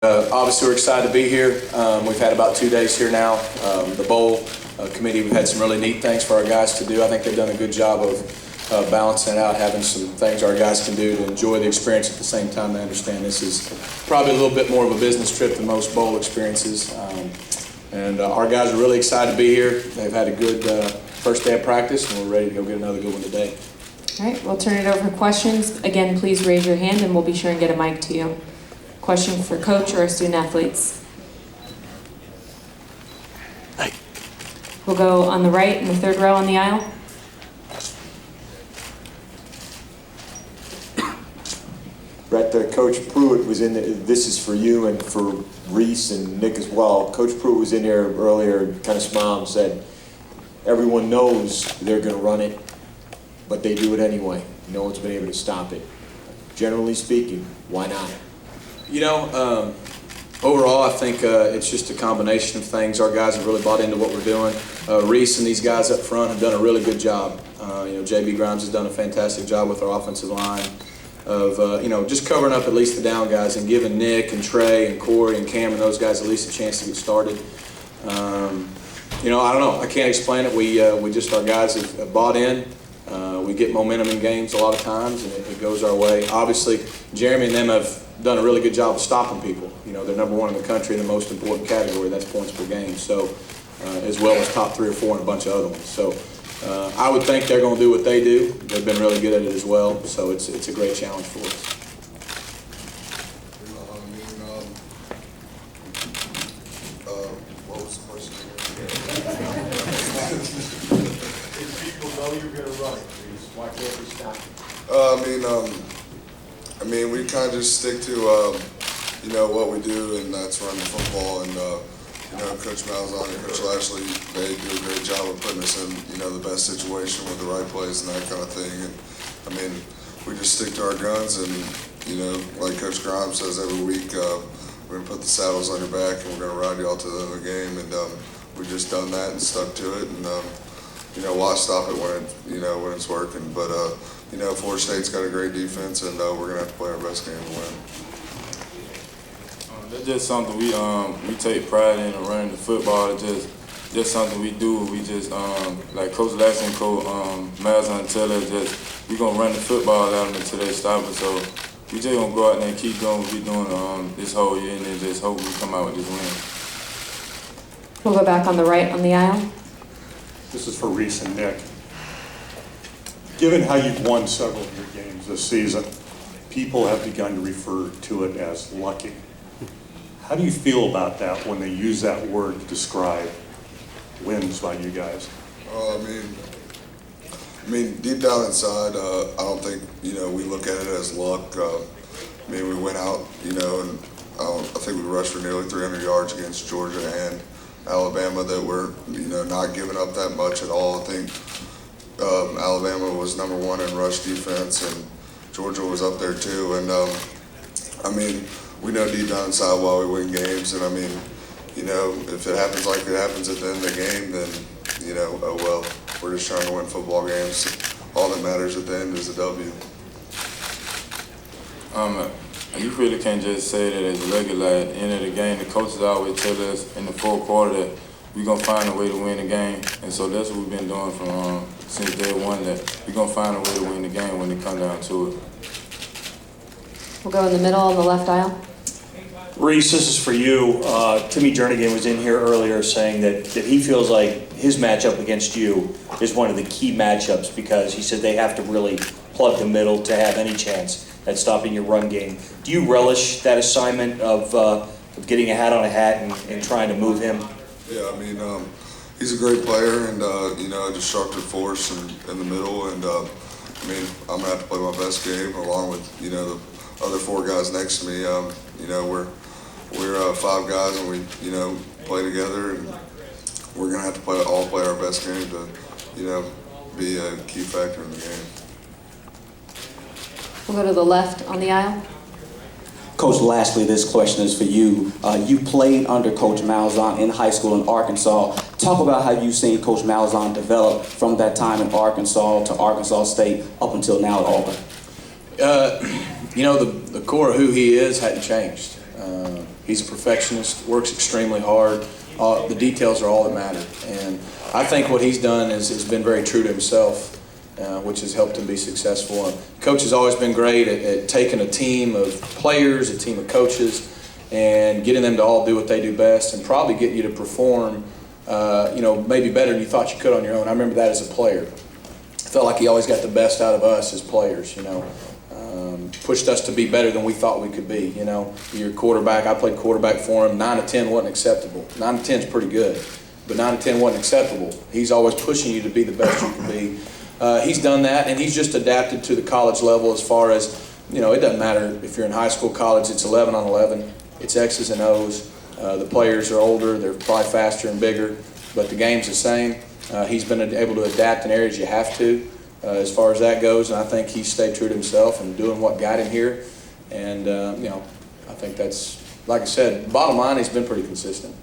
Obviously, we're excited to be here. We've had about 2 days here now. The bowl committee, we've had some really neat things for our guys to do. I think they've done a good job of balancing it out, having some things our guys can do to enjoy the experience at the same time. They understand this is probably a little bit more of a business trip than most bowl experiences. Our guys are really excited to be here. They've had a good first day of practice, and we're ready to go get another good one today. All right, we'll turn it over for questions. Again, please raise your hand, and we'll be sure and get a mic to you. Question for coach or student athletes? We'll go on the right in the third row on the aisle. Rhett, Coach Pruitt was in there. This is for you and for Reese and Nick as well. Coach Pruitt was in there earlier, kind of smiled and said, everyone knows they're going to run it, but they do it anyway. No one's been able to stop it. Generally speaking, why not? You know, overall, I think it's just a combination of things. Our guys have really bought into what we're doing. Reese and these guys up front have done a really good job. JB Grimes has done a fantastic job with our offensive line of, just covering up at least the down guys and giving Nick and Trey and Corey and Cam and those guys at least a chance to get started. I don't know. I can't explain it. We just, our guys have bought in. We get momentum in games a lot of times, and it goes our way. Obviously, Jeremy and them have done a really good job of stopping people. They're number one in the country in the most important category, that's points per game. So, as well as top 3 or 4 and a bunch of other ones. So, I would think they're going to do what they do. They've been really good at it as well. So it's a great challenge for us. What was the question? People know you're going to run it. Why can't we stop it? We kind of just stick to, what we do, and that's run the football. And Coach Malzahn and Coach Lashlee, they do a great job of putting us in, the best situation with the right plays and that kind of thing. And we just stick to our guns, and like Coach Grimes says every week, we're gonna put the saddles on your back, and we're gonna ride you all to the end of the game. And we've just done that and stuck to it. And why stop it when it's working? But Florida State's got a great defense, and we're gonna have to play our best game to win. That's just something we take pride in, running the football. It's just something we do. We just like Coach Lashlee and Coach Malzahn tell us, we're gonna run the football out of them until they stop it. So we just gonna go out there and keep doing what we're doing this whole year, and then just hope we come out with this win. We'll go back on the right on the aisle. This is for Reese and Nick. Given how you've won several of your games this season, people have begun to refer to it as lucky. How do you feel about that when they use that word to describe wins by you guys? Deep down inside, I don't think, we look at it as luck. We went out, and I think we rushed for nearly 300 yards against Georgia and Alabama that were, not giving up that much at all. I think Alabama was number 1 in rush defense, and Georgia was up there too. And we know deep down inside why we win games. And if it happens like it happens at the end of the game, then oh well. We're just trying to win football games. All that matters at the end is a W. You really can't just say that as a regular. At the end of the game, the coaches always tell us in the fourth quarter that we're gonna find a way to win the game, and so that's what we've been doing from since day one. That we're gonna find a way to win the game when it comes down to it. We'll go in the middle on the left aisle. Reese, this is for you. Timmy Jernigan was in here earlier saying that he feels like his matchup against you is one of the key matchups because he said they have to really plug the middle to have any chance at stopping your run game. Do you relish that assignment of getting a hat on a hat and trying to move him? Yeah, he's a great player and a destructive force in the middle. And I'm gonna have to play my best game along with the other 4 guys next to me. We're 5 guys, and we play together, and we're gonna have to all play our best game to be a key factor in the game. We'll go to the left on the aisle. Coach Lashlee, this question is for you. You played under Coach Malzahn in high school in Arkansas. Talk about how you've seen Coach Malzahn develop from that time in Arkansas to Arkansas State up until now at Auburn. The core of who he is hadn't changed. He's a perfectionist, works extremely hard. The details are all that matter. And I think what he's done has been very true to himself, which has helped him be successful. And Coach has always been great at taking a team of players, a team of coaches, and getting them to all do what they do best and probably getting you to perform, maybe better than you thought you could on your own. I remember that as a player. I felt like he always got the best out of us as players, pushed us to be better than we thought we could be. Your quarterback, I played quarterback for him. 9 to 10 wasn't acceptable. 9 to 10 is pretty good, but 9 to 10 wasn't acceptable. He's always pushing you to be the best you can be. He's done that, and he's just adapted to the college level as far as, it doesn't matter if you're in high school, college, it's 11 on 11. It's X's and O's. The players are older, they're probably faster and bigger, but the game's the same. He's been able to adapt in areas you have to as far as that goes, and I think he's stayed true to himself and doing what got him here. And, I think that's, like I said, bottom line, he's been pretty consistent.